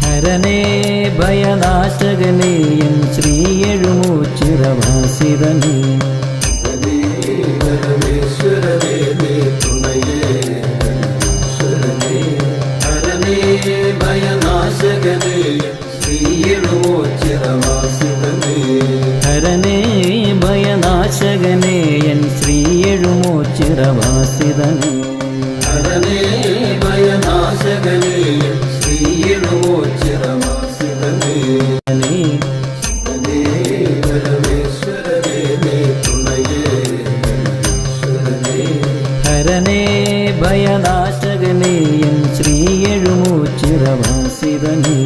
ഹരനേ ഭയനാശകനേ എൻ ശ്രീ എഴുമൂച്ചിറവാസിതനേ ഹരനേ ഭയനാശകനേ ശ്രീ എഴുമൂച്ചിറവാസിതനേ ഹരനേ ഭയനാശകനേ എൻ ശ്രീ എഴുമൂച്ചിറവാസിതനേ ഹരനേ ഭയനാശകനേ ശ്രീ എഴുമൂച്ചിറവാസിതനേ ഹരനേ ഭയനാശകനേ എൻ ശ്രീ എഴുമൂച്ചിറവാസിതനേ